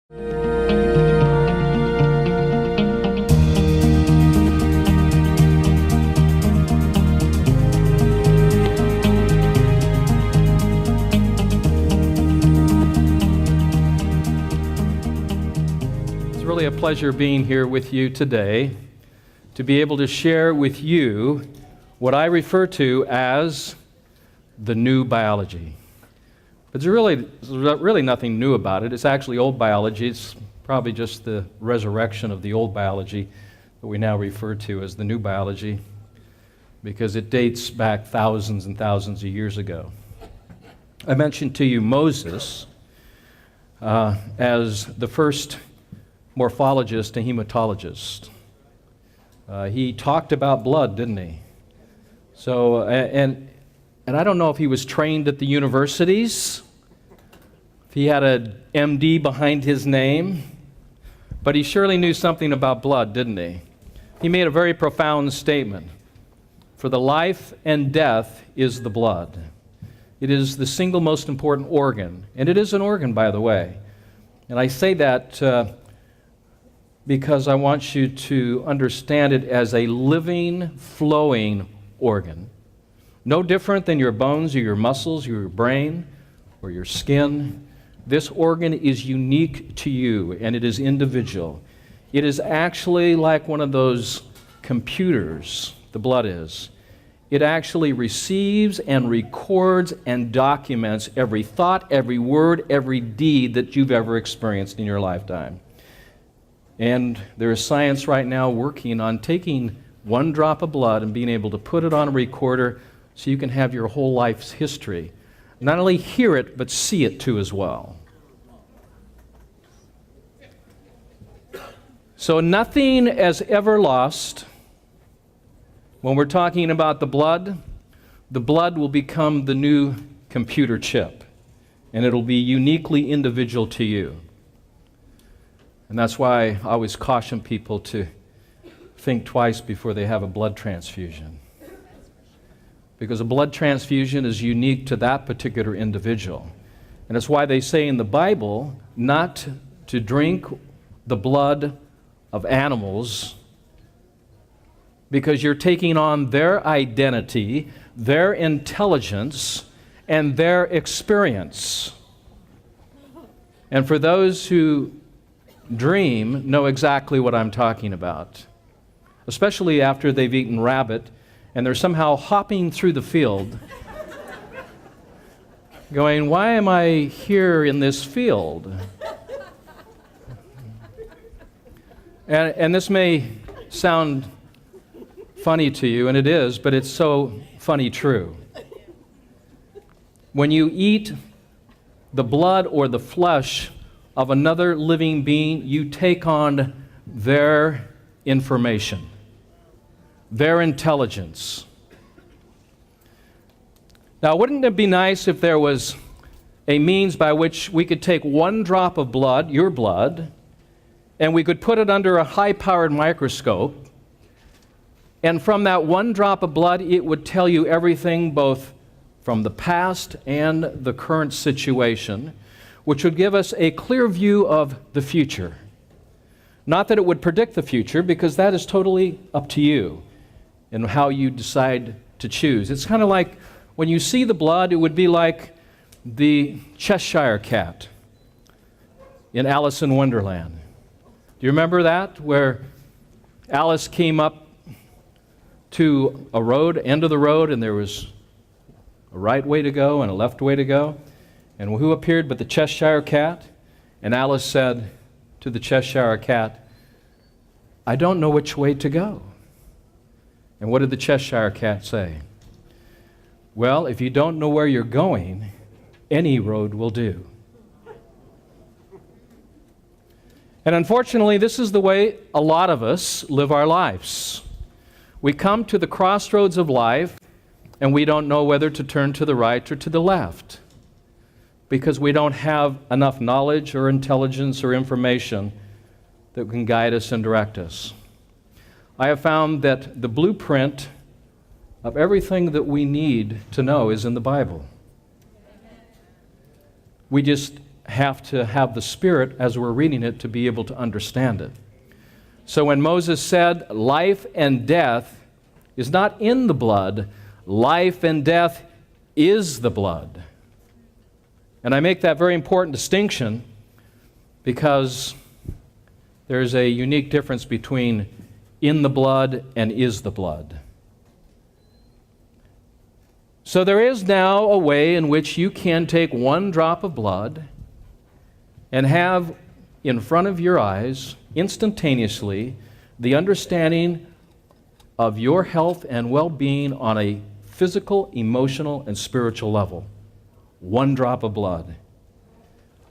Really a pleasure being here with you today to be able to share with you what I refer to as the new biology. But there's really nothing new about it. It's actually old biology. It's probably just the resurrection of the old biology that we now refer to as the new biology because it dates back thousands and thousands of years ago. I mentioned to you Moses as the first morphologist and hematologist. He talked about blood, didn't he? So, and I don't know if he was trained at the universities, if he had an MD behind his name, but he surely knew something about blood, didn't he? He made a very profound statement. For the life and death is the blood. It is the single most important organ, and it is an organ, by the way. And I say that because I want you to understand it as a living, flowing organ. No different than your bones or your muscles, or your brain, or your skin. This organ is unique to you, and it is individual. It is actually like one of those computers, the blood is. It actually receives and records and documents every thought, every word, every deed that you've ever experienced in your lifetime. And there is science right now working on taking one drop of blood and being able to put it on a recorder so you can have your whole life's history. Not only hear it, but see it too as well. So nothing is ever lost. When we're talking about the blood will become the new computer chip, and it'll be uniquely individual to you. And that's why I always caution people to think twice before they have a blood transfusion. Because a blood transfusion is unique to that particular individual. And it's why they say in the Bible not to drink the blood of animals, because you're taking on their identity, their intelligence, and their experience. And for those who dream know exactly what I'm talking about, especially after they've eaten rabbit and they're somehow hopping through the field going, why am I here in this field? And this may sound funny to you, and it is, but it's so funny true. When you eat the blood or the flesh of another living being, you take on their information, their intelligence. Now, wouldn't it be nice if there was a means by which we could take one drop of blood, your blood, and we could put it under a high-powered microscope, and from that one drop of blood, it would tell you everything both from the past and the current situation, which would give us a clear view of the future. Not that it would predict the future, because that is totally up to you and how you decide to choose. It's kind of like when you see the blood, it would be like the Cheshire Cat in Alice in Wonderland. Do you remember that? Where Alice came up to a road, end of the road, and there was a right way to go and a left way to go. And who appeared but the Cheshire Cat? And Alice said to the Cheshire Cat, I don't know which way to go. And what did the Cheshire Cat say? Well, if you don't know where you're going, any road will do. And unfortunately, this is the way a lot of us live our lives. We come to the crossroads of life, and we don't know whether to turn to the right or to the left, because we don't have enough knowledge or intelligence or information that can guide us and direct us. I have found that the blueprint of everything that we need to know is in the Bible. We just have to have the Spirit as we're reading it to be able to understand it. So when Moses said, life and death is not in the blood, life and death is the blood. And I make that very important distinction because there's a unique difference between in the blood and is the blood. So there is now a way in which you can take one drop of blood and have in front of your eyes, instantaneously, the understanding of your health and well-being on a physical, emotional, and spiritual level. One drop of blood,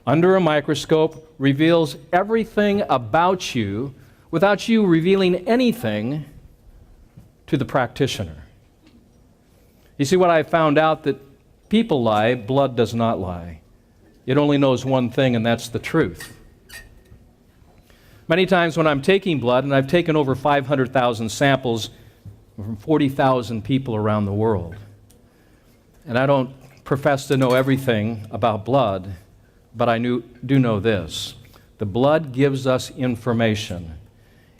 under a microscope, reveals everything about you without you revealing anything to the practitioner. You see, what I found out that people lie, blood does not lie. It only knows one thing, and that's the truth. Many times when I'm taking blood, and I've taken over 500,000 samples from 40,000 people around the world, and I don't profess to know everything about blood, but I do know this. The blood gives us information.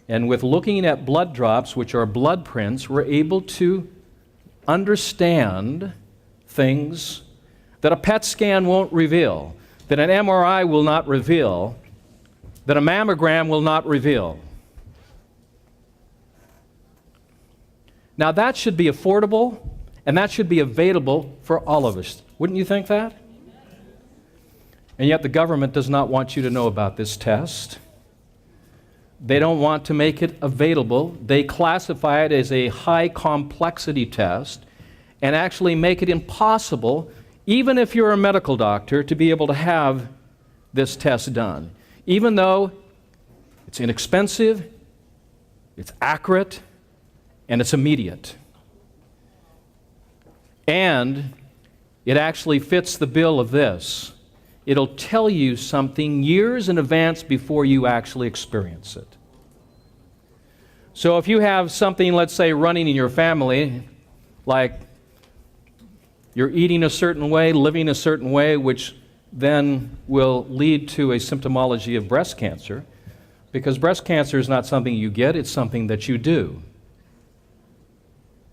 And with looking at blood drops, which are blood prints, we're able to understand things that a PET scan won't reveal, that an MRI will not reveal, that a mammogram will not reveal. Now that should be affordable, and that should be available for all of us. Wouldn't you think that? And yet the government does not want you to know about this test. They don't want to make it available. They classify it as a high complexity test and actually make it impossible, even if you're a medical doctor, to be able to have this test done. Even though it's inexpensive, it's accurate, and it's immediate. And it actually fits the bill of this. It'll tell you something years in advance before you actually experience it. So if you have something, let's say, running in your family, like you're eating a certain way, living a certain way, which then will lead to a symptomology of breast cancer, because breast cancer is not something you get, it's something that you do.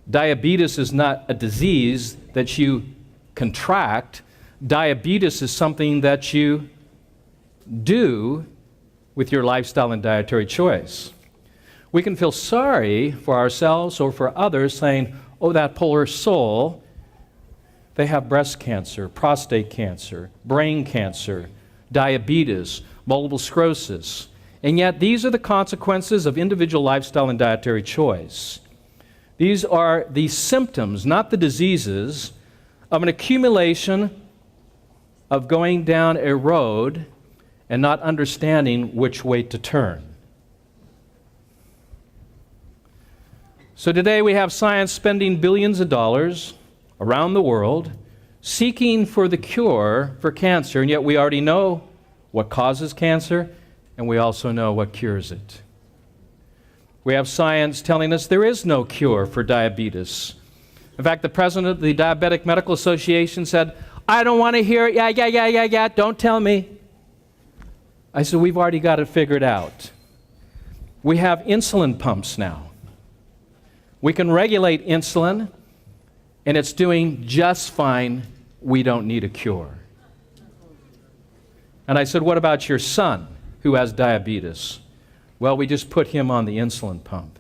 Diabetes is not a disease that you contract. Diabetes is something that you do with your lifestyle and dietary choice. We can feel sorry for ourselves or for others saying, oh, that poor soul, they have breast cancer, prostate cancer, brain cancer, diabetes, multiple sclerosis. And yet these are the consequences of individual lifestyle and dietary choice. These are the symptoms, not the diseases, of an accumulation of going down a road and not understanding which way to turn. So today we have science spending billions of dollars around the world seeking for the cure for cancer, and yet we already know what causes cancer, and we also know what cures it. We have science telling us there is no cure for diabetes. In fact, the president of the Diabetic Medical Association said, I don't want to hear it, yeah, don't tell me. I said, we've already got it figured out. We have insulin pumps now. We can regulate insulin, and it's doing just fine. We don't need a cure. And I said, what about your son who has diabetes? Well, we just put him on the insulin pump,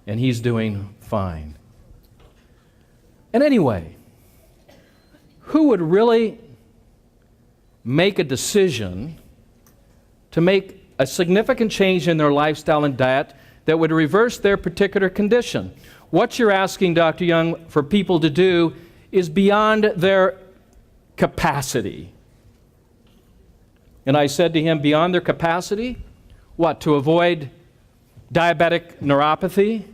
and he's doing fine. And anyway, who would really make a decision to make a significant change in their lifestyle and diet that would reverse their particular condition? What you're asking, Dr. Young, for people to do is beyond their capacity. And I said to him, beyond their capacity? What, to avoid diabetic neuropathy?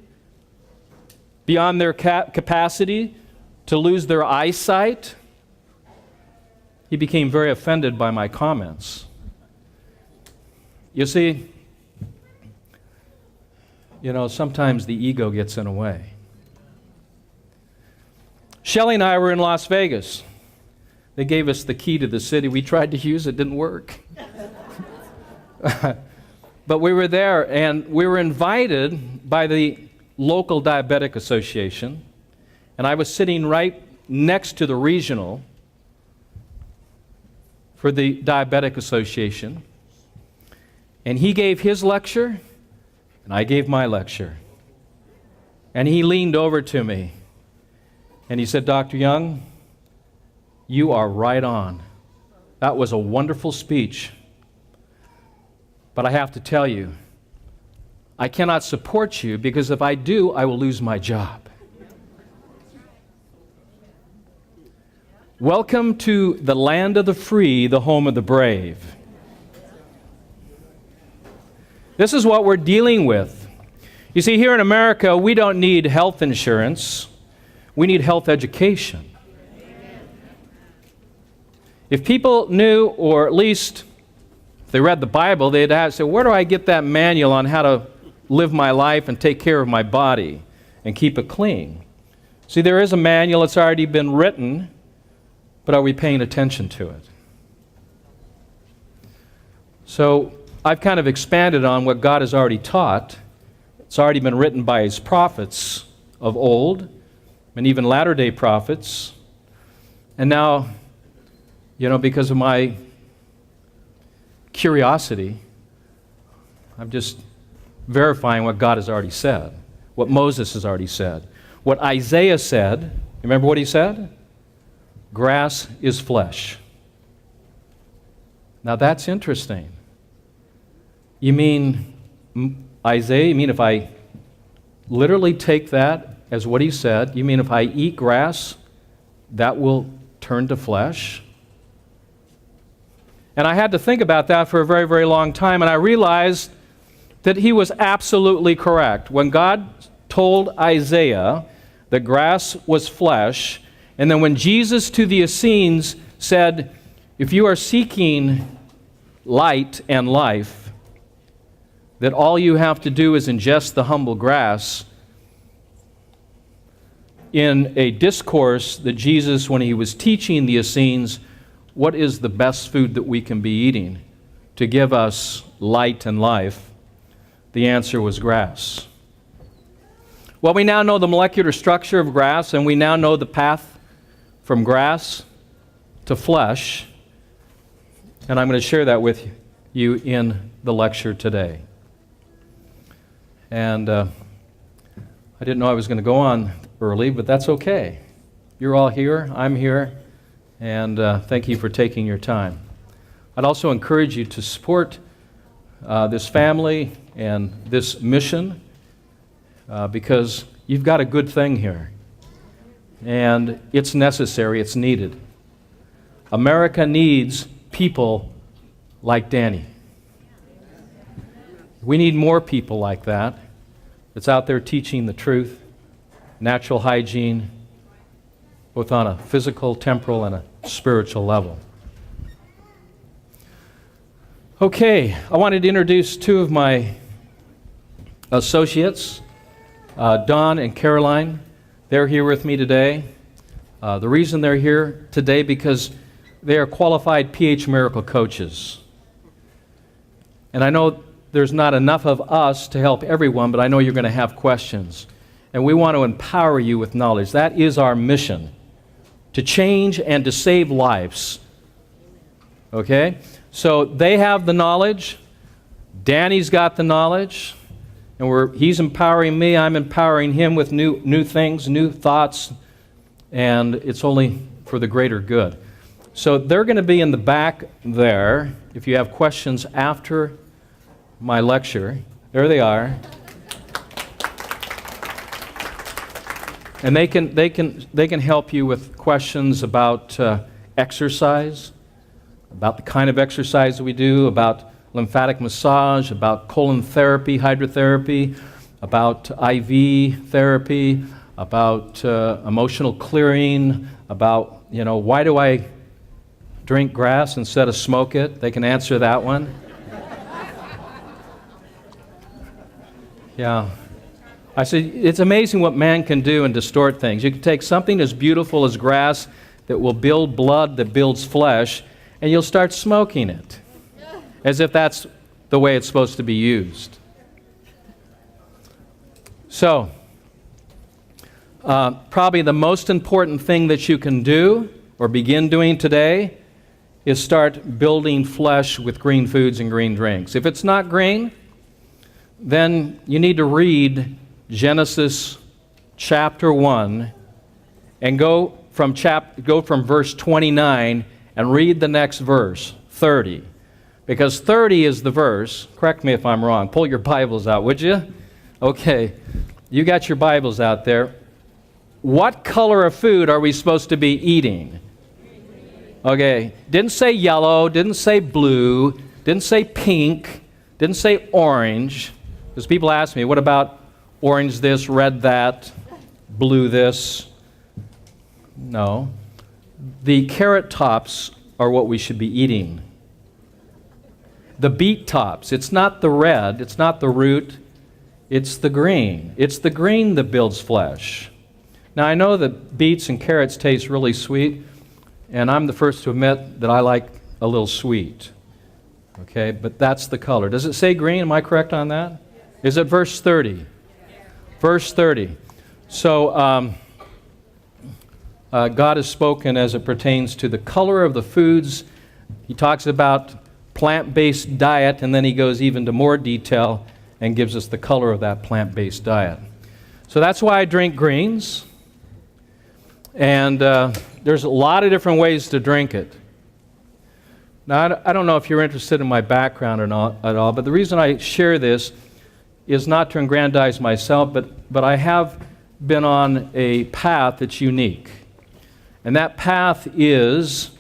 Beyond their capacity to lose their eyesight? He became very offended by my comments. You see, sometimes the ego gets in the way. Shelley and I were in Las Vegas. They gave us the key to the city. We tried to use it, didn't work. But we were there, and we were invited by the local diabetic association, and I was sitting right next to the regional for the diabetic association, and he gave his lecture, and I gave my lecture. And he leaned over to me, and he said, "Dr. Young, you are right on. That was a wonderful speech. But I have to tell you, I cannot support you because if I do, I will lose my job." Welcome to the land of the free, the home of the brave. This is what we're dealing with. You see, here in America, we don't need health insurance. We need health education. If people knew, or at least if they read the Bible, they'd ask, "Where do I get that manual on how to live my life and take care of my body and keep it clean?" See, there is a manual that's already been written, but are we paying attention to it? So I've kind of expanded on what God has already taught. It's already been written by His prophets of old, and even latter-day prophets. And now, because of my curiosity, I'm just verifying what God has already said, what Moses has already said, what Isaiah said. Remember what he said? Grass is flesh. Now that's interesting. You mean, Isaiah, you mean if I literally take that as what he said, you mean if I eat grass, that will turn to flesh? And I had to think about that for a very, very long time, and I realized that he was absolutely correct. When God told Isaiah that grass was flesh, and then when Jesus to the Essenes said, "If you are seeking light and life, that all you have to do is ingest the humble grass," in a discourse that Jesus, when he was teaching the Essenes, what is the best food that we can be eating to give us light and life? The answer was grass. Well, we now know the molecular structure of grass, and we now know the path from grass to flesh, and I'm going to share that with you in the lecture today. And I didn't know I was going to go on early, but that's okay. You're all here, I'm here, and thank you for taking your time. I'd also encourage you to support this family and this mission because you've got a good thing here. And it's necessary, it's needed. America needs people like Danny. We need more people like that that's out there teaching the truth, natural hygiene, both on a physical, temporal, and a spiritual level. Okay, I wanted to introduce two of my associates, Don and Caroline. They're here with me today. The reason they're here today because they are qualified PH Miracle coaches. And I know there's not enough of us to help everyone, but I know you're going to have questions. And we want to empower you with knowledge. That is our mission, to change and to save lives. Okay? So they have the knowledge. Danny's got the knowledge. And he's empowering me. I'm empowering him with new things, new thoughts. And it's only for the greater good. So they're going to be in the back there. If you have questions after my lecture, there they are. And they can help you with questions about exercise, about the kind of exercise that we do, about lymphatic massage, about colon therapy, hydrotherapy, about IV therapy, about emotional clearing, about, why do I drink grass instead of smoke it? They can answer that one. Yeah. I said, it's amazing what man can do and distort things. You can take something as beautiful as grass, that will build blood, that builds flesh, and you'll start smoking it, as if that's the way it's supposed to be used. So, probably the most important thing that you can do or begin doing today is start building flesh with green foods and green drinks. If it's not green, then you need to read Genesis chapter 1 and go from verse 29 and read the next verse, 30. Because 30 is the verse. Correct me if I'm wrong. Pull your Bibles out, would you? Okay. You got your Bibles out there. What color of food are we supposed to be eating? Okay. Didn't say yellow, didn't say blue, didn't say pink, didn't say orange. Because people ask me, what about orange this, red that, blue this? No. The carrot tops are what we should be eating. The beet tops, it's not the red, it's not the root, it's the green. It's the green that builds flesh. Now I know that beets and carrots taste really sweet, and I'm the first to admit that I like a little sweet. Okay, but that's the color. Does it say green? Am I correct on that? Is it verse 30? Verse 30. So God has spoken as it pertains to the color of the foods. He talks about plant-based diet, and then he goes even to more detail and gives us the color of that plant-based diet. So that's why I drink greens. And there's a lot of different ways to drink it. Now, I don't know if you're interested in my background or not at all, but the reason I share this is not to aggrandize myself, but I have been on a path that's unique. And that path is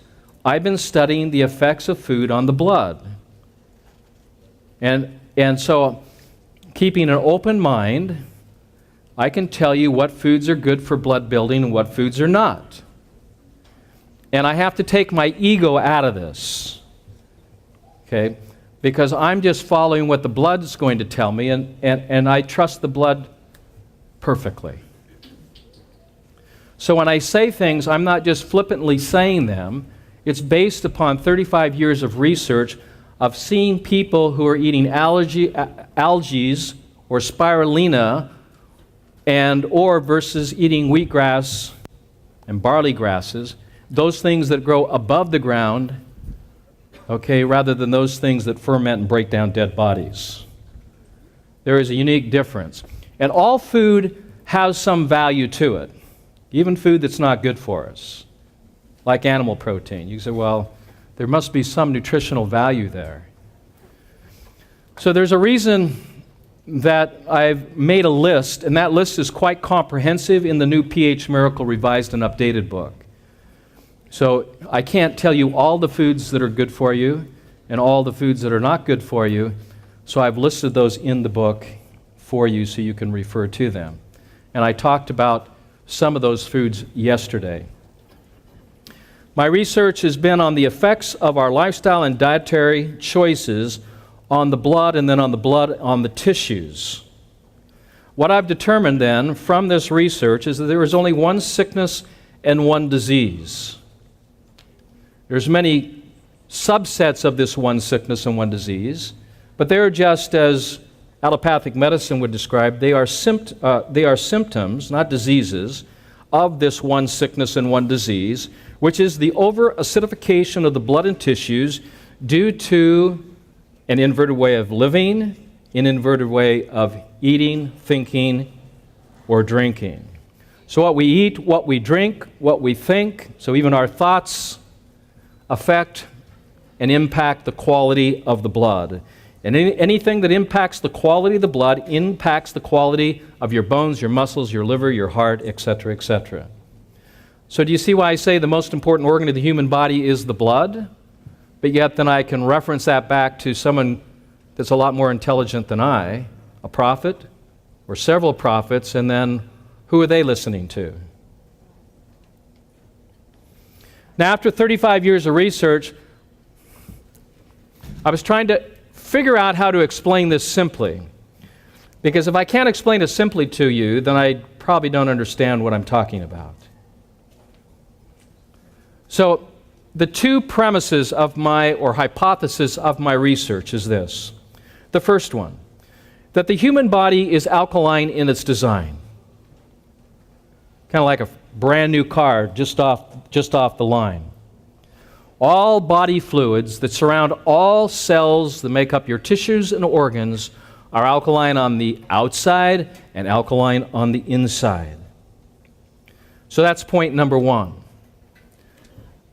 I've been studying the effects of food on the blood. And so, keeping an open mind, I can tell you what foods are good for blood building and what foods are not. And I have to take my ego out of this, okay? Because I'm just following what the blood is going to tell me, and I trust the blood perfectly. So when I say things, I'm not just flippantly saying them. It's based upon 35 years of research of seeing people who are eating algae or spirulina or versus eating wheatgrass and barley grasses, those things that grow above the ground, okay, rather than those things that ferment and break down dead bodies. There is a unique difference. And all food has some value to it, even food that's not good for us, like animal protein. You say, well, there must be some nutritional value there. So there's a reason that I've made a list, and that list is quite comprehensive in the new PH Miracle Revised and Updated book. So I can't tell you all the foods that are good for you and all the foods that are not good for you, so I've listed those in the book for you so you can refer to them. And I talked about some of those foods yesterday. My research has been on the effects of our lifestyle and dietary choices on the blood and then on the tissues. What I've determined then from this research is that there is only one sickness and one disease. There's many subsets of this one sickness and one disease, but they're just as allopathic medicine would describe, they are symptoms, not diseases, of this one sickness and one disease, which is the over-acidification of the blood and tissues due to an inverted way of living, an inverted way of eating, thinking, or drinking. So what we eat, what we drink, what we think, so even our thoughts affect and impact the quality of the blood. And anything that impacts the quality of the blood impacts the quality of your bones, your muscles, your liver, your heart, etc., etc. So do you see why I say the most important organ of the human body is the blood? But yet then I can reference that back to someone that's a lot more intelligent than I, a prophet or several prophets, and then who are they listening to? Now, after 35 years of research, I was trying to figure out how to explain this simply. Because if I can't explain it simply to you, then I probably don't understand what I'm talking about. So the two premises of my, or hypothesis of my research is this. The first one, that the human body is alkaline in its design. Kind of like a brand new car just off the line. All body fluids that surround all cells that make up your tissues and organs are alkaline on the outside and alkaline on the inside. So that's point number one.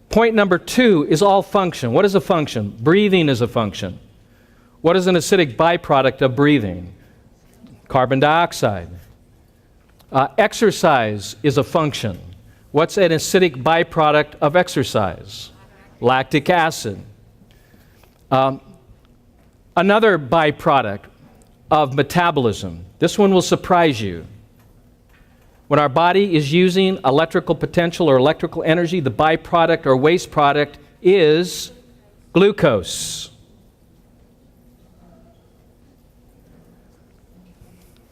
Point number two is all function. What is a function? Breathing is a function. What is an acidic byproduct of breathing? Carbon dioxide. Exercise is a function. What's an acidic byproduct of exercise? Lactic acid. Another byproduct of metabolism. This one will surprise you. When our body is using electrical potential or electrical energy, the byproduct or waste product is glucose.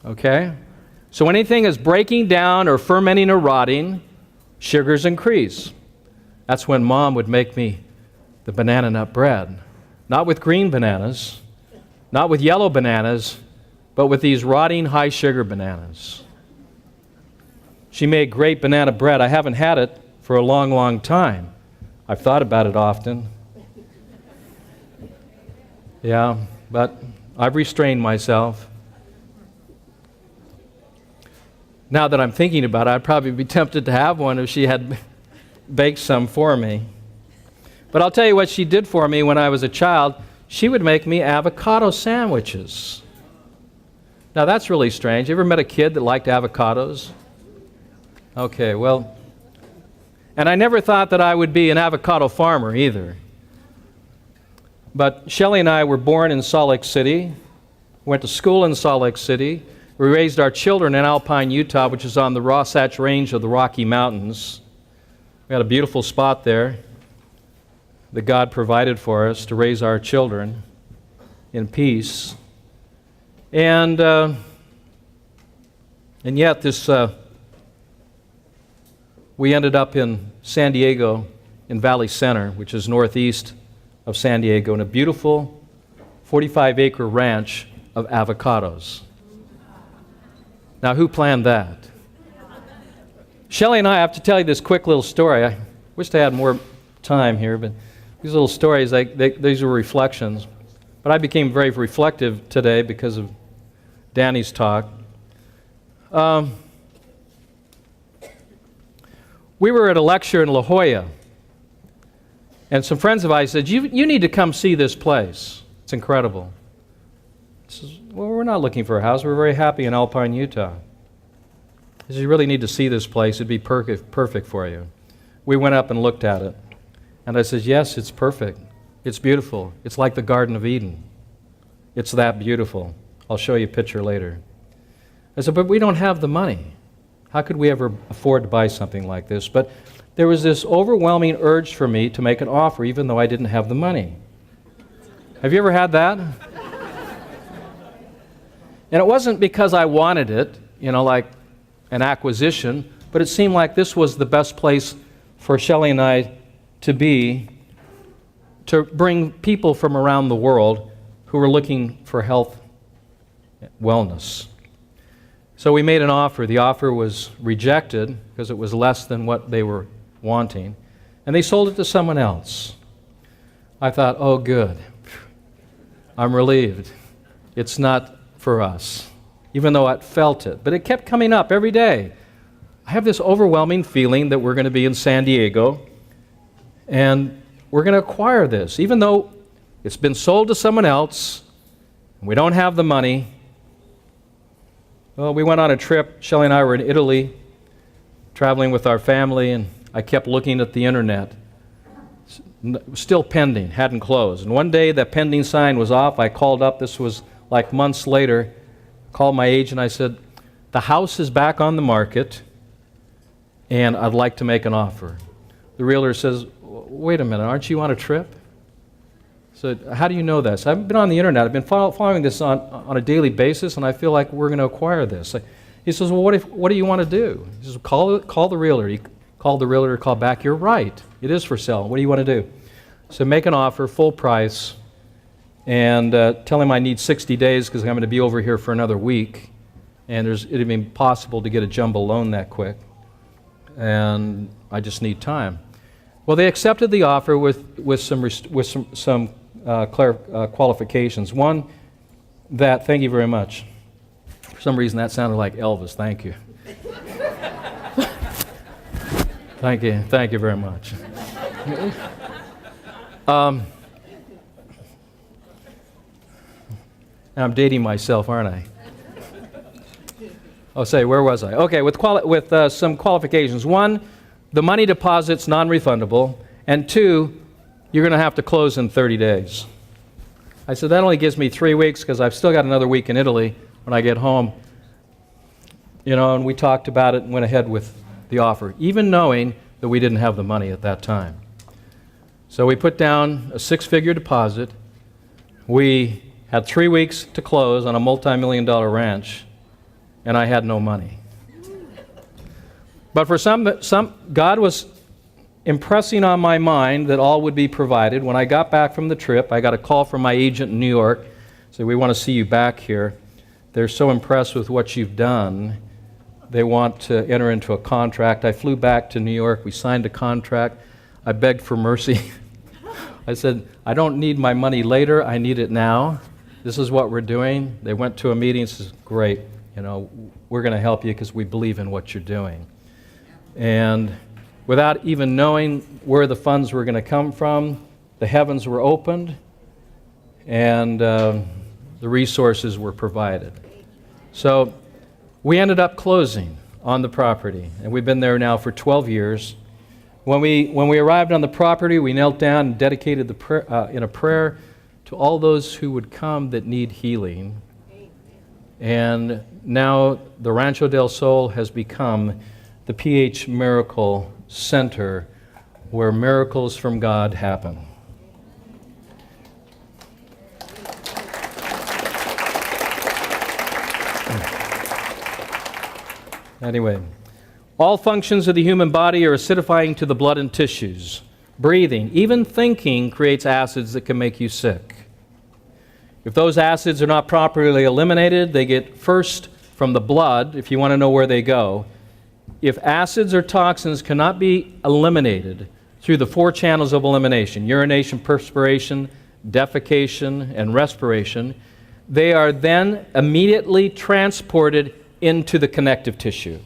Okay? So when anything is breaking down or fermenting or rotting, sugars increase. That's when Mom would make me the banana nut bread. Not with green bananas, not with yellow bananas, but with these rotting high sugar bananas. She made great banana bread. I haven't had it for a long, long time. I've thought about it often. Yeah, but I've restrained myself. Now that I'm thinking about it, I'd probably be tempted to have one if she had baked some for me. But I'll tell you what she did for me when I was a child. She would make me avocado sandwiches. Now that's really strange. You ever met a kid that liked avocados? Okay, well, and I never thought that I would be an avocado farmer either. But Shelley and I were born in Salt Lake City, went to school in Salt Lake City. We raised our children in Alkaline, Utah, which is on the Wasatch Range of the Rocky Mountains. We had a beautiful spot there that God provided for us to raise our children in peace. And yet this... we ended up in San Diego, in Valley Center, which is northeast of San Diego, in a beautiful 45-acre ranch of avocados. Now, who planned that? Shelley and I have to tell you this quick little story. I wish I had more time here, but these little stories, these are reflections. But I became very reflective today because of Danny's talk. We were at a lecture in La Jolla, and some friends of mine said, you need to come see this place. It's incredible. I says, well, we're not looking for a house. We're very happy in Alpine, Utah. He says, you really need to see this place. It'd be perfect for you. We went up and looked at it. And I said, yes, it's perfect. It's beautiful. It's like the Garden of Eden. It's that beautiful. I'll show you a picture later. I said, but we don't have the money. How could we ever afford to buy something like this? But there was this overwhelming urge for me to make an offer, even though I didn't have the money. Have you ever had that? And it wasn't because I wanted it, like an acquisition, but it seemed like this was the best place for Shelley and I to be, to bring people from around the world who were looking for health, wellness. So we made an offer. The offer was rejected because it was less than what they were wanting, and they sold it to someone else. I thought, oh, good. I'm relieved. It's not for us, even though I felt it. But it kept coming up every day. I have this overwhelming feeling that we're going to be in San Diego, and we're going to acquire this, even though it's been sold to someone else, and we don't have the money. Well, we went on a trip. Shelley and I were in Italy, traveling with our family, and I kept looking at the internet. It was still pending, hadn't closed. And one day that pending sign was off. I called up. This was like months later. Called my agent. I said, the house is back on the market, and I'd like to make an offer. The realtor says, wait a minute, aren't you on a trip? So how do you know this? I've been on the internet. I've been following this on a daily basis, and I feel like we're going to acquire this. He says, well, what do you want to do? He says, call the realtor. He Called the realtor, called back. You're right. It is for sale. What do you want to do? So make an offer, full price, and tell him I need 60 days because I'm going to be over here for another week. And it'd be impossible to get a jumbo loan that quick. And I just need time. Well, they accepted the offer with some qualifications. One, that, thank you very much. For some reason, that sounded like Elvis. Thank you. Thank you very much. I'm dating myself, aren't I? Oh, say, where was I? Okay, with some qualifications. One, the money deposit's non-refundable, and two, you're going to have to close in 30 days. I said, that only gives me 3 weeks because I've still got another week in Italy when I get home. And we talked about it and went ahead with the offer, even knowing that we didn't have the money at that time. So we put down a 6-figure deposit. We had 3 weeks to close on a multi-million-dollar ranch, and I had no money. But for some, God was impressing on my mind that all would be provided. When I got back from the trip, I got a call from my agent in New York. Said, we want to see you back here. They're so impressed with what you've done. They want to enter into a contract. I flew back to New York. We signed a contract. I begged for mercy. I said, I don't need my money later. I need it now. This is what we're doing. They went to a meeting and said, great, we're going to help you because we believe in what you're doing. And without even knowing where the funds were going to come from, the heavens were opened and the resources were provided. So we ended up closing on the property, and we've been there now for 12 years. When we arrived on the property, we knelt down and dedicated in a prayer to all those who would come that need healing. And now the Rancho del Sol has become the PH Miracle Center where miracles from God happen. Anyway, all functions of the human body are acidifying to the blood and tissues. Breathing, even thinking, creates acids that can make you sick. If those acids are not properly eliminated, they get first from the blood, if you want to know where they go. If acids or toxins cannot be eliminated through the 4 channels of elimination, urination, perspiration, defecation, and respiration, they are then immediately transported into the connective tissue.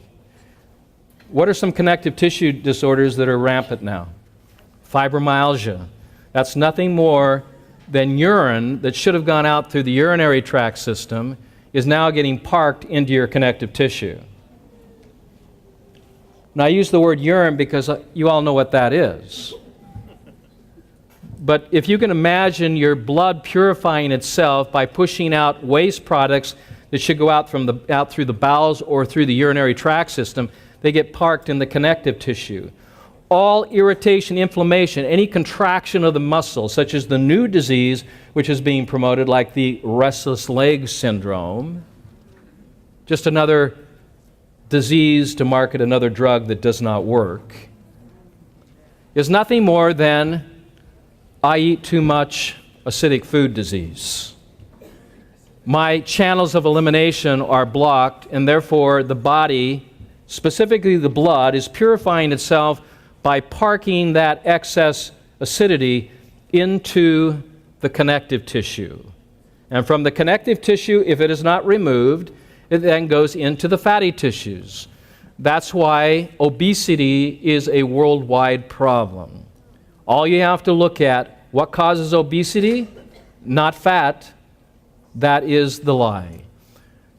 What are some connective tissue disorders that are rampant now? Fibromyalgia. That's nothing more than urine that should have gone out through the urinary tract system is now getting parked into your connective tissue. Now, I use the word urine because you all know what that is. But if you can imagine your blood purifying itself by pushing out waste products that should go out through the bowels or through the urinary tract system, they get parked in the connective tissue. All irritation, inflammation, any contraction of the muscle, such as the new disease which is being promoted, like the restless leg syndrome, just another disease to market another drug that does not work, is nothing more than I eat too much acidic food disease. My channels of elimination are blocked, and therefore the body, specifically the blood, is purifying itself by parking that excess acidity into the connective tissue. And from the connective tissue, if it is not removed, it then goes into the fatty tissues. That's why obesity is a worldwide problem. All you have to look at, what causes obesity? Not fat. That is the lie.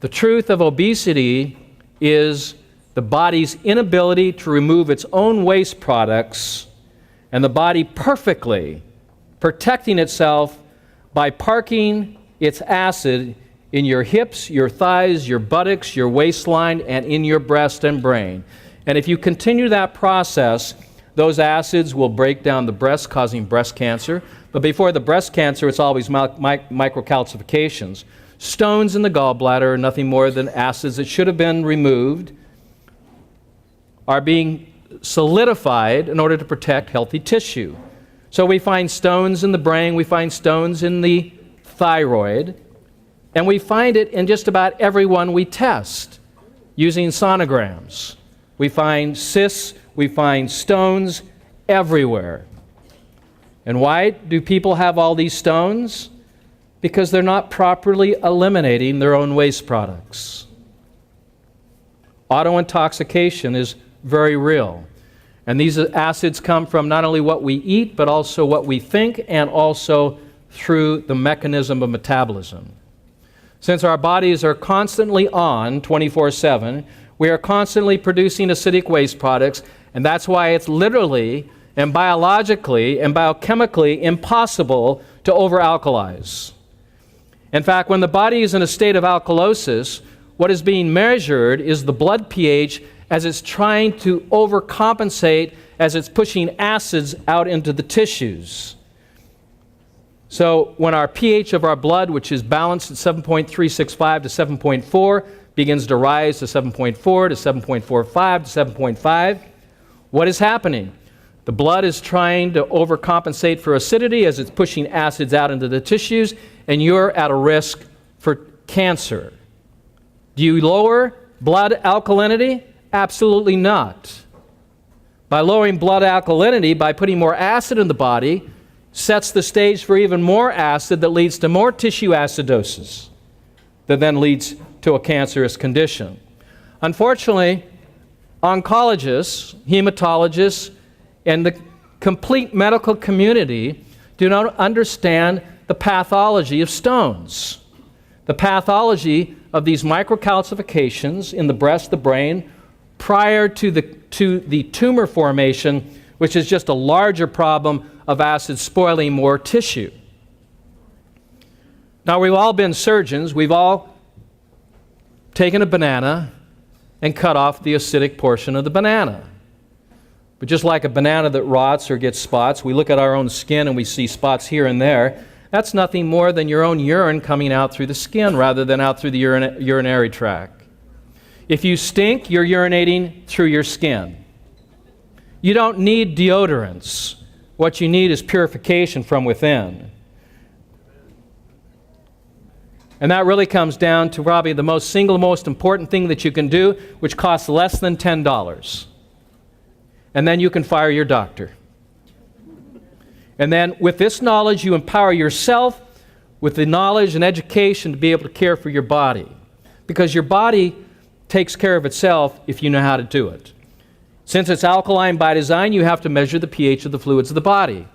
The truth of obesity is the body's inability to remove its own waste products, and the body perfectly protecting itself by parking its acid in your hips, your thighs, your buttocks, your waistline, and in your breast and brain. And if you continue that process, those acids will break down the breast, causing breast cancer. But before the breast cancer, it's always microcalcifications. Stones in the gallbladder are nothing more than acids that should have been removed, are being solidified in order to protect healthy tissue. So we find stones in the brain, we find stones in the thyroid, and we find it in just about everyone we test using sonograms. We find cysts, we find stones everywhere. And why do people have all these stones? Because they're not properly eliminating their own waste products. Autointoxication is very real. And these acids come from not only what we eat, but also what we think, and also through the mechanism of metabolism. Since our bodies are constantly on 24/7, we are constantly producing acidic waste products, and that's why it's literally and biologically and biochemically impossible to over-alkalize. In fact, when the body is in a state of alkalosis, what is being measured is the blood pH as it's trying to overcompensate, as it's pushing acids out into the tissues. So when our pH of our blood, which is balanced at 7.365 to 7.4, begins to rise to 7.4 to 7.45 to 7.5, what is happening? The blood is trying to overcompensate for acidity as it's pushing acids out into the tissues, and you're at a risk for cancer. Do you lower blood alkalinity? Absolutely not. By lowering blood alkalinity, by putting more acid in the body, sets the stage for even more acid that leads to more tissue acidosis, that then leads to a cancerous condition. Unfortunately, oncologists, hematologists, and the complete medical community do not understand the pathology of stones. The pathology of these microcalcifications in the breast, the brain, prior to the tumor formation, which is just a larger problem of acid spoiling more tissue. Now, we've all been surgeons. We've all taken a banana and cut off the acidic portion of the banana. But just like a banana that rots or gets spots, we look at our own skin and we see spots here and there. That's nothing more than your own urine coming out through the skin rather than out through the urinary tract. If you stink, you're urinating through your skin. You don't need deodorants. What you need is purification from within. And that really comes down to probably the single most important thing that you can do, which costs less than $10. And then you can fire your doctor. And then with this knowledge, you empower yourself with the knowledge and education to be able to care for your body. Because your body takes care of itself if you know how to do it. Since it's alkaline by design, you have to measure the pH of the fluids of the body.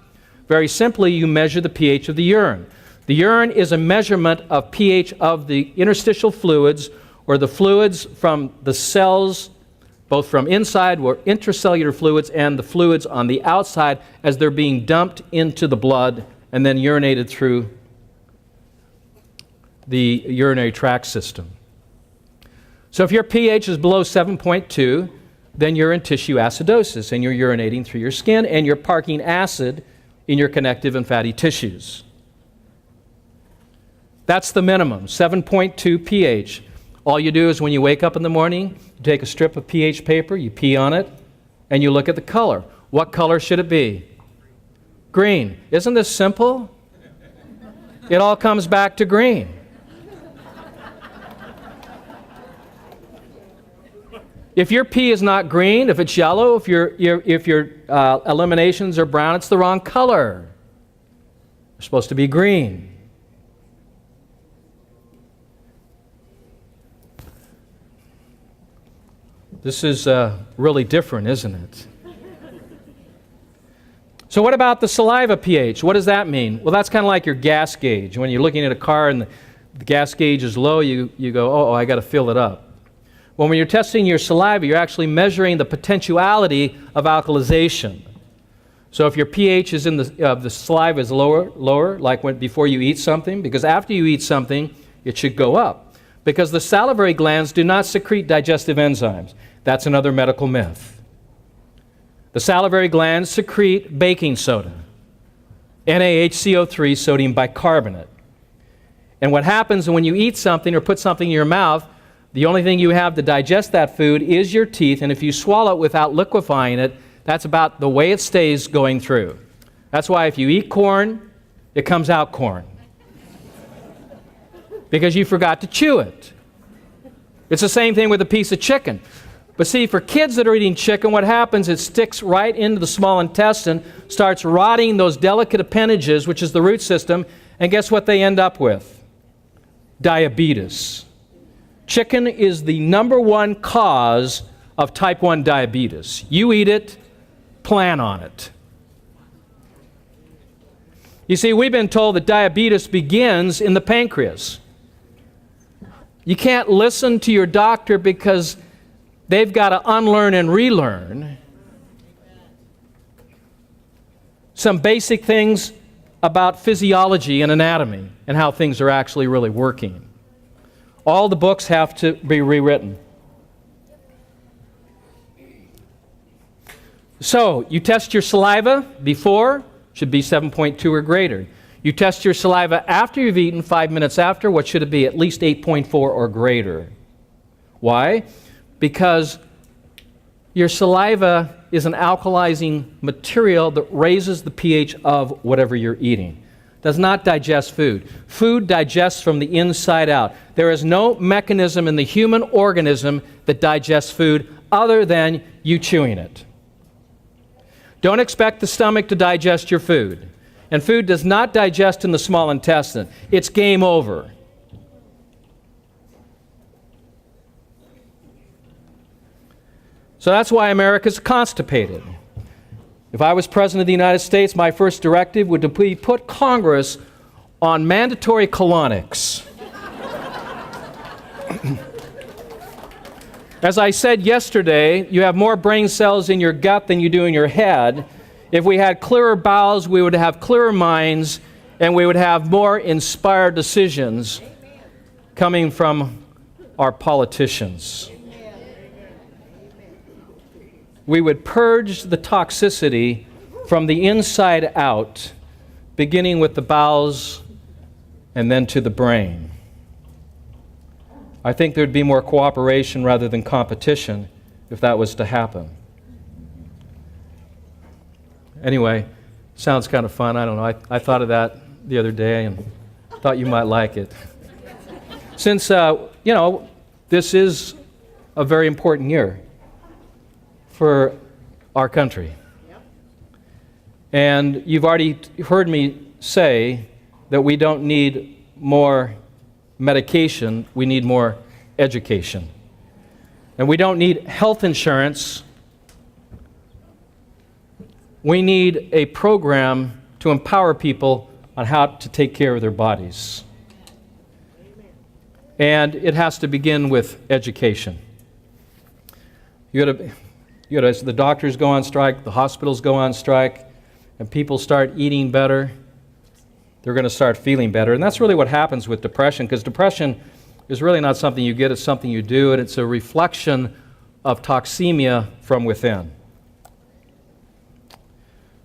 Very simply, you measure the pH of the urine. The urine is a measurement of pH of the interstitial fluids, or the fluids from the cells, both from inside, or intracellular fluids, and the fluids on the outside as they're being dumped into the blood and then urinated through the urinary tract system. So if your pH is below 7.2, then you're in tissue acidosis, and you're urinating through your skin, and you're parking acid in your connective and fatty tissues. That's the minimum, 7.2 pH. All you do is when you wake up in the morning, you take a strip of pH paper, you pee on it, and you look at the color. What color should it be? Green. Isn't this simple? It all comes back to green. If your pee is not green, if it's yellow, if your eliminations are brown, it's the wrong color. They're supposed to be green. This is really different, isn't it? So what about the saliva pH? What does that mean? Well, that's kind of like your gas gauge. When you're looking at a car and the gas gauge is low, you go, oh, I got to fill it up. Well, when you're testing your saliva, you're actually measuring the potentiality of alkalization. So if your pH is in the saliva is lower, like before you eat something, because after you eat something, it should go up. Because the salivary glands do not secrete digestive enzymes. That's another medical myth. The salivary glands secrete baking soda, NaHCO3, sodium bicarbonate. And what happens when you eat something or put something in your mouth, The only thing you have to digest that food is your teeth, and if you swallow it without liquefying it, that's about the way it stays going through. That's why if you eat corn, it comes out corn. Because you forgot to chew it. It's the same thing with a piece of chicken. But see, for kids that are eating chicken, what happens, it sticks right into the small intestine, starts rotting those delicate appendages, which is the root system, and guess what they end up with? Diabetes. Chicken is the number one cause of type 1 diabetes. You eat it, plan on it. You see, we've been told that diabetes begins in the pancreas. You can't listen to your doctor because they've got to unlearn and relearn some basic things about physiology and anatomy and how things are actually really working. All the books have to be rewritten. So, you test your saliva before, should be 7.2 or greater. You test your saliva after you've eaten, 5 minutes after, what should it be? At least 8.4 or greater. Why? Because your saliva is an alkalizing material that raises the pH of whatever you're eating. Does not digest food. Food digests from the inside out. There is no mechanism in the human organism that digests food other than you chewing it. Don't expect the stomach to digest your food. And food does not digest in the small intestine. It's game over. So that's why America's constipated. If I was President of the United States, my first directive would be put Congress on mandatory colonics. As I said yesterday, you have more brain cells in your gut than you do in your head. If we had clearer bowels, we would have clearer minds, and we would have more inspired decisions coming from our politicians. We would purge the toxicity from the inside out, beginning with the bowels and then to the brain. I think there'd be more cooperation rather than competition if that was to happen. Anyway, sounds kind of fun. I don't know. I thought of that the other day and thought you might like it. Since, this is a very important year for our country. And you've already heard me say that we don't need more medication, we need more education. And we don't need health insurance, we need a program to empower people on how to take care of their bodies. And it has to begin with education. As the doctors go on strike, the hospitals go on strike, and people start eating better, they're going to start feeling better. And that's really what happens with depression, because depression is really not something you get, it's something you do, and it's a reflection of toxemia from within.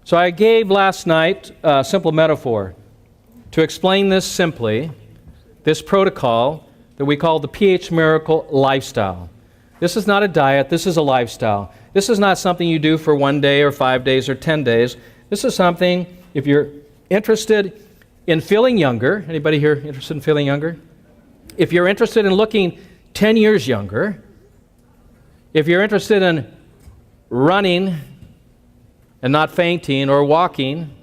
So I gave last night a simple metaphor to explain this simply, this protocol that we call the pH Miracle lifestyle. This is not a diet, this is a lifestyle. This is not something you do for 1 day or 5 days or 10 days. This is something, if you're interested in feeling younger, anybody here interested in feeling younger? If you're interested in looking 10 years younger, if you're interested in running and not fainting or walking,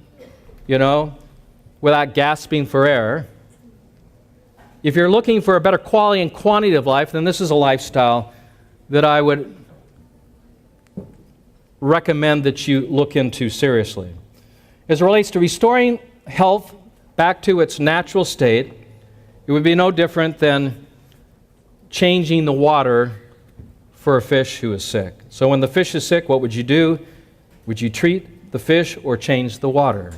without gasping for air, if you're looking for a better quality and quantity of life, then this is a lifestyle that I would recommend that you look into seriously. As it relates to restoring health back to its natural state, it would be no different than changing the water for a fish who is sick. So when the fish is sick, what would you do? Would you treat the fish or change the water?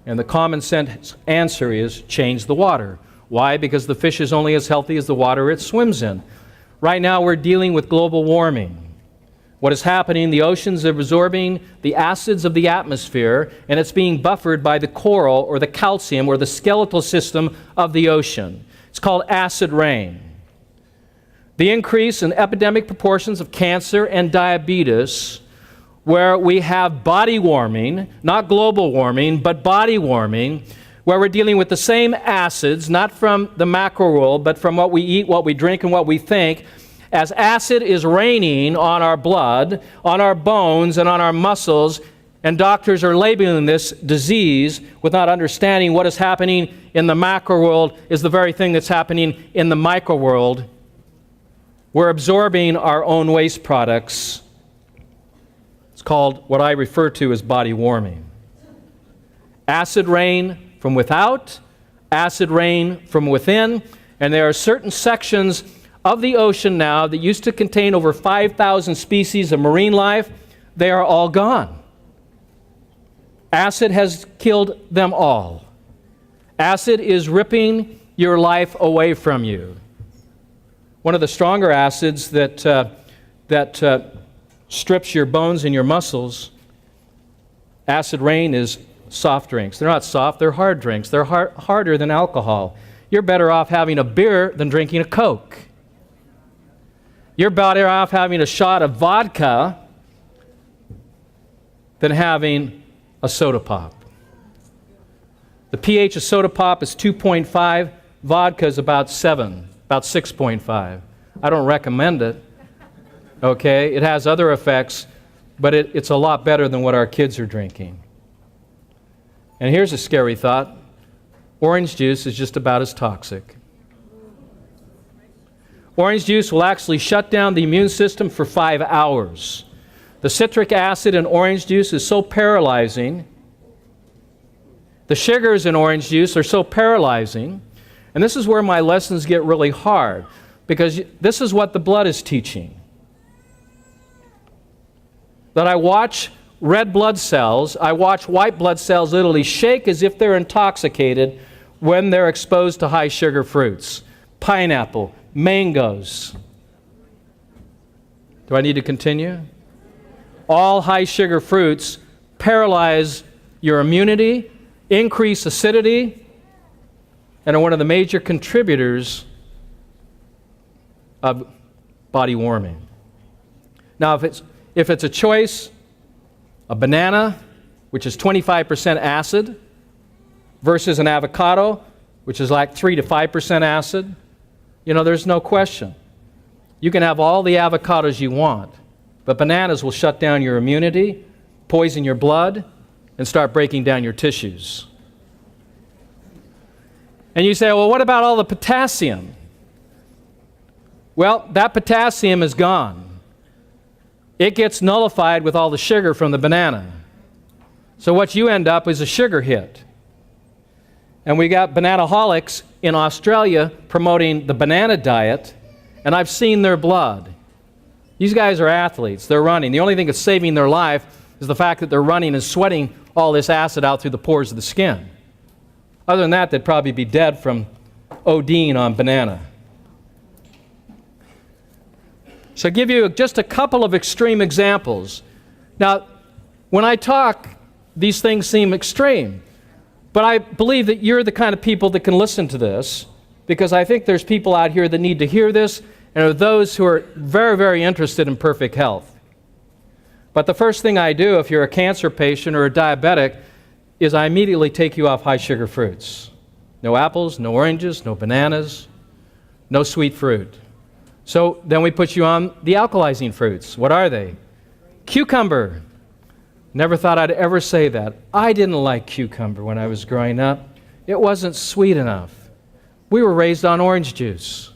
And the common sense answer is change the water. Why? Because the fish is only as healthy as the water it swims in. Right now we're dealing with global warming. What is happening, the oceans are absorbing the acids of the atmosphere, and it's being buffered by the coral or the calcium or the skeletal system of the ocean. It's called acid rain. the increase in epidemic proportions of cancer and diabetes, where we have body warming, not global warming, but body warming, where we're dealing with the same acids, not from the macro world, but from what we eat, what we drink, and what we think, as acid is raining on our blood, on our bones, and on our muscles, and doctors are labeling this disease without understanding what is happening in the macro world is the very thing that's happening in the micro world. We're absorbing our own waste products. It's called what I refer to as body warming. Acid rain from without, acid rain from within, and there are certain sections of the ocean now that used to contain over 5,000 species of marine life. They are all gone. Acid has killed them all. Acid is ripping your life away from you. One of the stronger acids that strips your bones and your muscles, acid rain, is soft drinks. They're not soft, they're hard drinks. They're harder than alcohol. You're better off having a beer than drinking a Coke. You're better off having a shot of vodka than having a soda pop. The pH of soda pop is 2.5. Vodka is about 7, about 6.5. I don't recommend it. Okay? It has other effects, but it's a lot better than what our kids are drinking. And here's a scary thought. Orange juice is just about as toxic. Orange juice will actually shut down the immune system for 5 hours. The citric acid in orange juice is so paralyzing. The sugars in orange juice are so paralyzing. And this is where my lessons get really hard, because this is what the blood is teaching. That I watch red blood cells, I watch white blood cells literally shake as if they're intoxicated when they're exposed to high sugar fruits. Pineapple, mangoes. Do I need to continue? All high sugar fruits paralyze your immunity, increase acidity, and are one of the major contributors of body warming. Now, if it's a choice, a banana, which is 25% acid, versus an avocado, which is like 3 to 5% acid, there's no question. You can have all the avocados you want, but bananas will shut down your immunity, poison your blood, and start breaking down your tissues. And you say, well, what about all the potassium? Well, that potassium is gone. It gets nullified with all the sugar from the banana. So what you end up is a sugar hit. And we got bananaholics in Australia promoting the banana diet, and I've seen their blood. These guys are athletes. They're running. The only thing that's saving their life is the fact that they're running and sweating all this acid out through the pores of the skin. Other than that, they'd probably be dead from ODing on banana. So I'll give you just a couple of extreme examples. Now, when I talk, these things seem extreme. But I believe that you're the kind of people that can listen to this, because I think there's people out here that need to hear this, and are those who are very, very interested in perfect health. But the first thing I do if you're a cancer patient or a diabetic is I immediately take you off high sugar fruits. No apples, no oranges, no bananas, no sweet fruit. So then we put you on the alkalizing fruits. What are they? Cucumber. Never thought I'd ever say that. I didn't like cucumber when I was growing up. It wasn't sweet enough. We were raised on orange juice.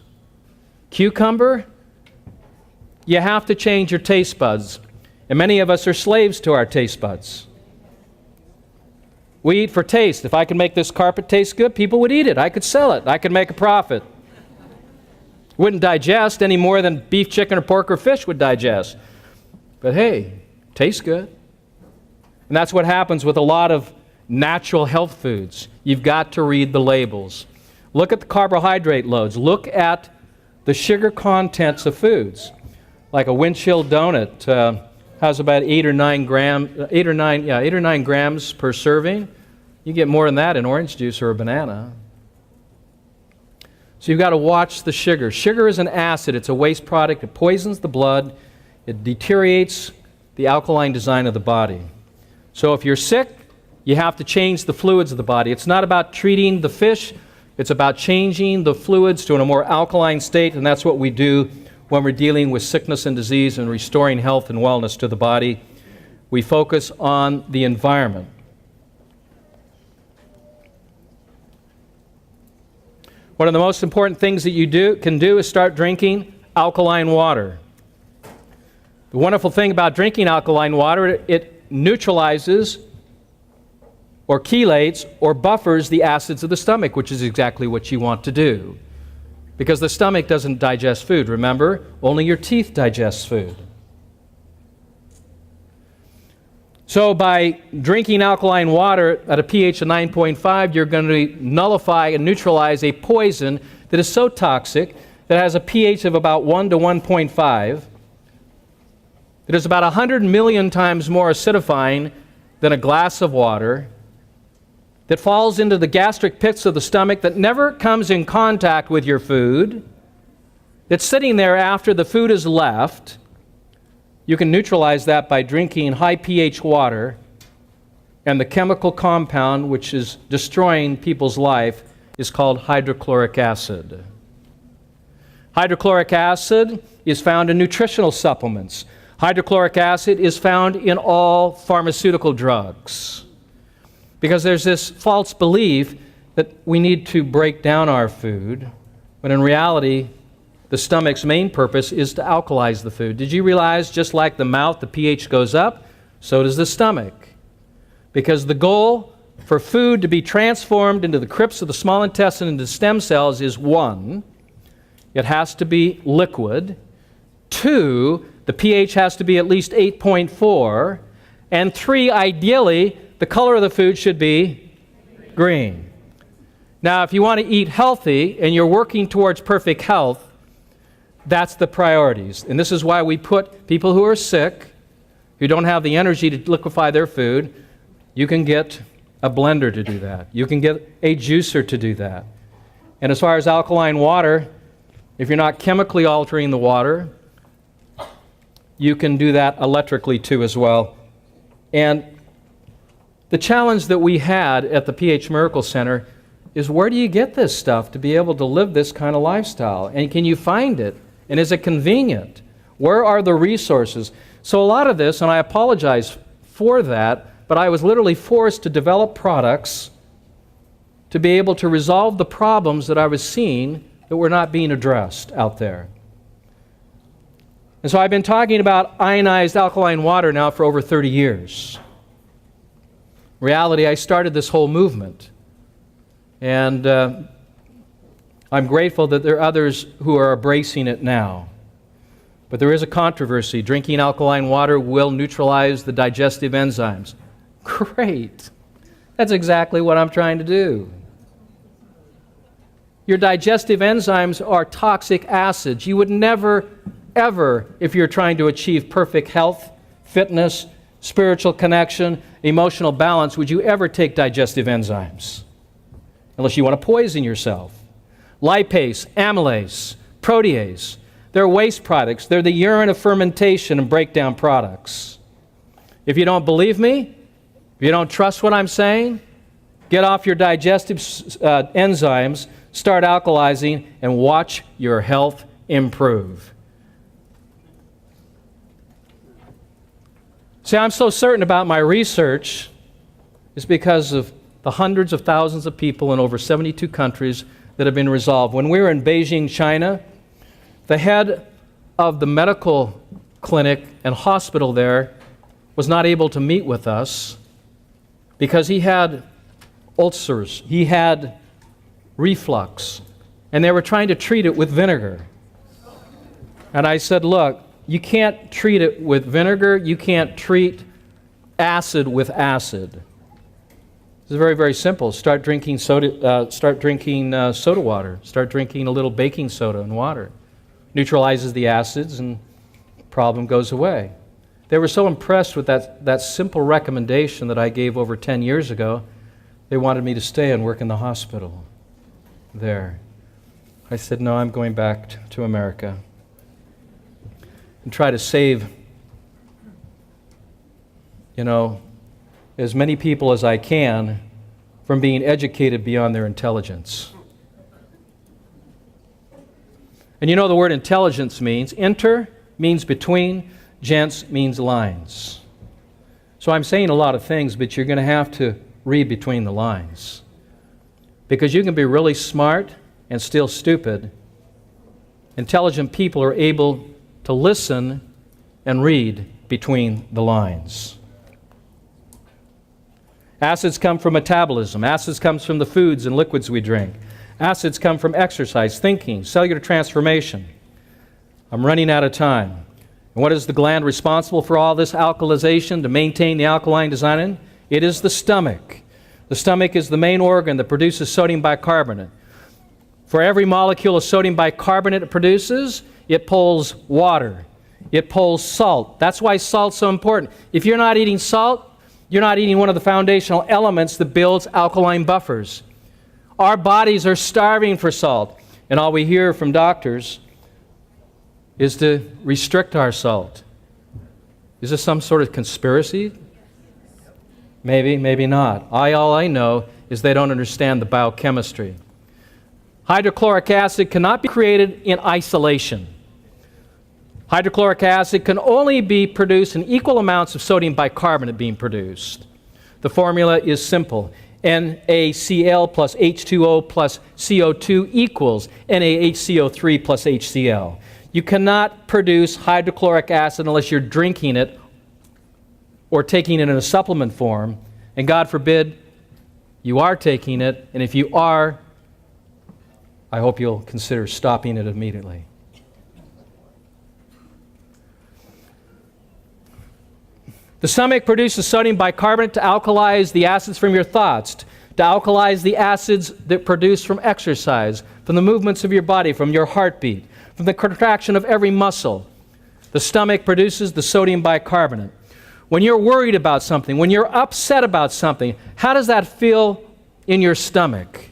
Cucumber, you have to change your taste buds. And many of us are slaves to our taste buds. We eat for taste. If I could make this carpet taste good, people would eat it. I could sell it. I could make a profit. Wouldn't digest any more than beef, chicken, or pork, or fish would digest. But hey, tastes good. And that's what happens with a lot of natural health foods. You've got to read the labels. Look at the carbohydrate loads. Look at the sugar contents of foods. Like a wind-chilled donut has about 8 or 9 grams per serving. You get more than that in orange juice or a banana. So you've got to watch the sugar. Sugar is an acid. It's a waste product. It poisons the blood. It deteriorates the alkaline design of the body. So if you're sick, you have to change the fluids of the body. It's not about treating the fish. It's about changing the fluids to a more alkaline state, and that's what we do when we're dealing with sickness and disease and restoring health and wellness to the body. We focus on the environment. One of the most important things that you can do is start drinking alkaline water. The wonderful thing about drinking alkaline water, it neutralizes or chelates or buffers the acids of the stomach, which is exactly what you want to do. Because the stomach doesn't digest food, remember? Only your teeth digest food. So by drinking alkaline water at a pH of 9.5, you're going to nullify and neutralize a poison that is so toxic that has a pH of about 1 to 1.5. It is about 100 million times more acidifying than a glass of water, that falls into the gastric pits of the stomach, that never comes in contact with your food, that's sitting there after the food is left. You can neutralize that by drinking high pH water, and the chemical compound which is destroying people's life is called hydrochloric acid. Hydrochloric acid is found in nutritional supplements. Hydrochloric acid is found in all pharmaceutical drugs. Because there's this false belief that we need to break down our food, when in reality, the stomach's main purpose is to alkalize the food. Did you realize just like the mouth, the pH goes up, so does the stomach? Because the goal for food to be transformed into the crypts of the small intestine into stem cells is 1, it has to be liquid. 2, the pH has to be at least 8.4. And 3, ideally, the color of the food should be green. Now, if you want to eat healthy and you're working towards perfect health, that's the priorities. And this is why we put people who are sick, who don't have the energy to liquefy their food, you can get a blender to do that. You can get a juicer to do that. And as far as alkaline water, if you're not chemically altering the water, you can do that electrically too as well. And the challenge that we had at the pH Miracle Center is, where do you get this stuff to be able to live this kind of lifestyle? And can you find it? And is it convenient? Where are the resources? So a lot of this, and I apologize for that, but I was literally forced to develop products to be able to resolve the problems that I was seeing that were not being addressed out there. And so I've been talking about ionized alkaline water now for over 30 years. In reality, I started this whole movement. And I'm grateful that there are others who are embracing it now. But there is a controversy. Drinking alkaline water will neutralize the digestive enzymes. Great. That's exactly what I'm trying to do. Your digestive enzymes are toxic acids. You would never, ever, if you're trying to achieve perfect health, fitness, spiritual connection, emotional balance, would you ever take digestive enzymes? Unless you want to poison yourself. Lipase, amylase, protease, they're waste products. They're the urine of fermentation and breakdown products. If you don't believe me, if you don't trust what I'm saying, get off your digestive enzymes, start alkalizing, and watch your health improve. See, I'm so certain about my research is because of the hundreds of thousands of people in over 72 countries that have been resolved. When we were in Beijing, China, the head of the medical clinic and hospital there was not able to meet with us because he had ulcers, he had reflux, and they were trying to treat it with vinegar. And I said, look, you can't treat it with vinegar, you can't treat acid with acid. It's very, very simple. Start drinking soda water. Start drinking a little baking soda and water. Neutralizes the acids and the problem goes away. They were so impressed with that simple recommendation that I gave over 10 years ago, they wanted me to stay and work in the hospital there. I said, no, I'm going back to America and try to save, as many people as I can from being educated beyond their intelligence. And the word intelligence means, inter means between, gens means lines. So I'm saying a lot of things, but you're going to have to read between the lines. Because you can be really smart and still stupid. Intelligent people are able to listen and read between the lines. Acids come from metabolism. Acids comes from the foods and liquids we drink. Acids come from exercise, thinking, cellular transformation. I'm running out of time. And what is the gland responsible for all this alkalization to maintain the alkaline design? It is the stomach. The stomach is the main organ that produces sodium bicarbonate. For every molecule of sodium bicarbonate it produces, it pulls water. It pulls salt. That's why salt's so important. If you're not eating salt, you're not eating one of the foundational elements that builds alkaline buffers. Our bodies are starving for salt, and all we hear from doctors is to restrict our salt. Is this some sort of conspiracy? Maybe, maybe not. All I know is they don't understand the biochemistry. Hydrochloric acid cannot be created in isolation. Hydrochloric acid can only be produced in equal amounts of sodium bicarbonate being produced. The formula is simple. NaCl plus H2O plus CO2 equals NaHCO3 plus HCl. You cannot produce hydrochloric acid unless you're drinking it or taking it in a supplement form. And God forbid you are taking it, and if you are, I hope you'll consider stopping it immediately. The stomach produces sodium bicarbonate to alkalize the acids from your thoughts, to alkalize the acids that produce from exercise, from the movements of your body, from your heartbeat, from the contraction of every muscle. The stomach produces the sodium bicarbonate. When you're worried about something, when you're upset about something, how does that feel in your stomach?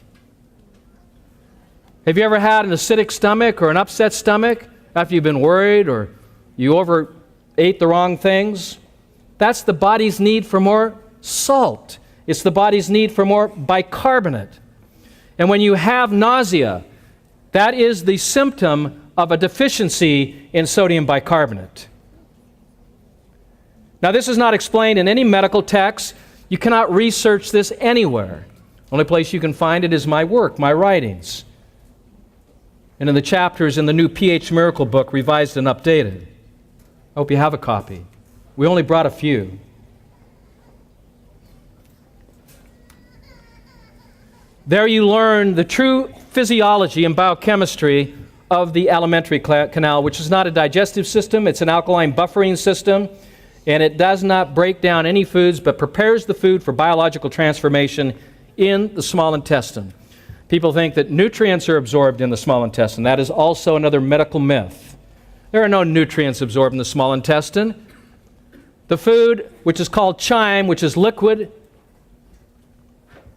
Have you ever had an acidic stomach or an upset stomach after you've been worried or you overate the wrong things? That's the body's need for more salt. It's the body's need for more bicarbonate. And when you have nausea, that is the symptom of a deficiency in sodium bicarbonate. Now, this is not explained in any medical text. You cannot research this anywhere. The only place you can find it is my work, my writings. And in the chapters in the new PhD Miracle book, revised and updated. I hope you have a copy. We only brought a few. There you learn the true physiology and biochemistry of the alimentary canal, which is not a digestive system, it's an alkaline buffering system, and it does not break down any foods, but prepares the food for biological transformation in the small intestine. People think that nutrients are absorbed in the small intestine. That is also another medical myth. There are no nutrients absorbed in the small intestine. The food, which is called chyme, which is liquid,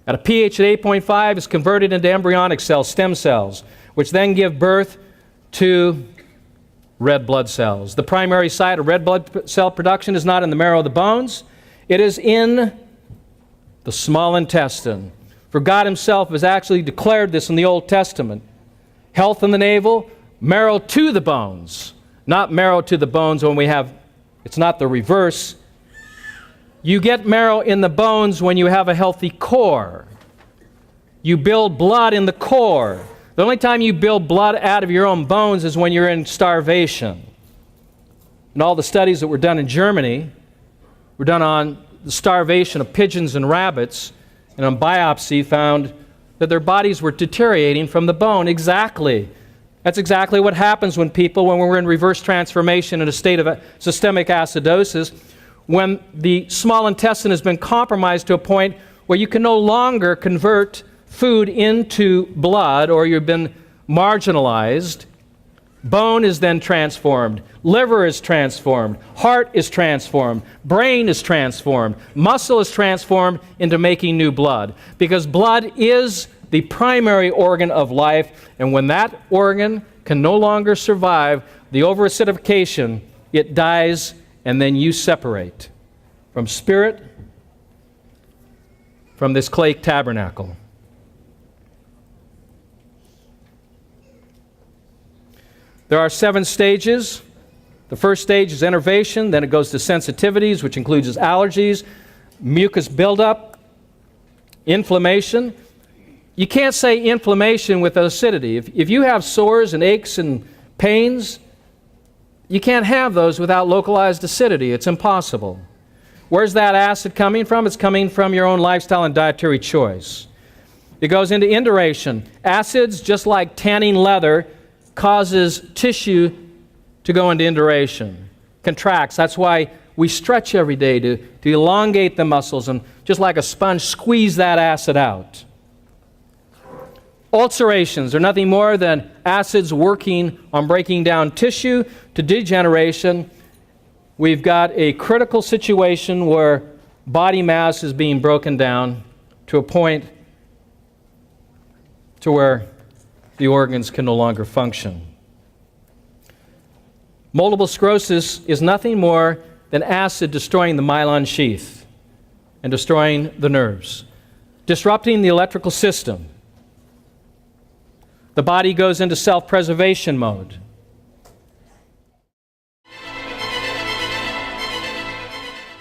at a pH at 8.5 is converted into embryonic cells, stem cells, which then give birth to red blood cells. The primary site of red blood cell production is not in the marrow of the bones. It is in the small intestine. For God himself has actually declared this in the Old Testament. Health in the navel, marrow to the bones. Not marrow to the bones when we have, it's not the reverse. You get marrow in the bones when you have a healthy core. You build blood in the core. The only time you build blood out of your own bones is when you're in starvation. And all the studies that were done in Germany were done on the starvation of pigeons and rabbits, and on biopsy found that their bodies were deteriorating from the bone. Exactly. That's exactly what happens when we're in reverse transformation in a state of systemic acidosis, when the small intestine has been compromised to a point where you can no longer convert food into blood, or you've been marginalized. Bone is then transformed. Liver is transformed. Heart is transformed. Brain is transformed. Muscle is transformed into making new blood. Because blood is the primary organ of life, and when that organ can no longer survive the over-acidification, it dies, and then you separate from spirit, from this clay tabernacle. There are 7 stages. The first stage is enervation, then it goes to sensitivities, which includes allergies, mucus buildup, inflammation. You can't say inflammation with acidity. If you have sores and aches and pains, you can't have those without localized acidity. It's impossible. Where's that acid coming from? It's coming from your own lifestyle and dietary choice. It goes into induration. Acids, just like tanning leather, causes tissue to go into induration, contracts. That's why we stretch every day to elongate the muscles and just like a sponge, squeeze that acid out. Ulcerations are nothing more than acids working on breaking down tissue to degeneration. We've got a critical situation where body mass is being broken down to a point to where the organs can no longer function. Multiple sclerosis is nothing more than acid destroying the myelin sheath and destroying the nerves, disrupting the electrical system. The body goes into self-preservation mode.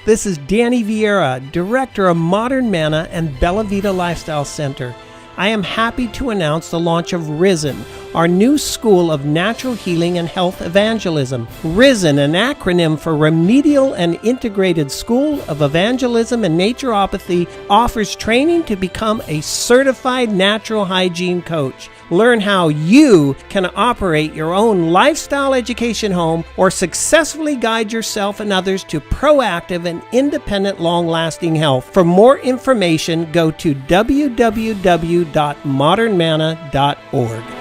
This is Danny Vieira, Director of Modern Manna and Bella Vita Lifestyle Center. I am happy to announce the launch of Risen, our new school of natural healing and health evangelism. Risen, an acronym for Remedial and Integrated School of Evangelism and Naturopathy, offers training to become a certified natural hygiene coach. Learn how you can operate your own lifestyle education home or successfully guide yourself and others to proactive and independent long-lasting health. For more information, go to www.modernmanna.org.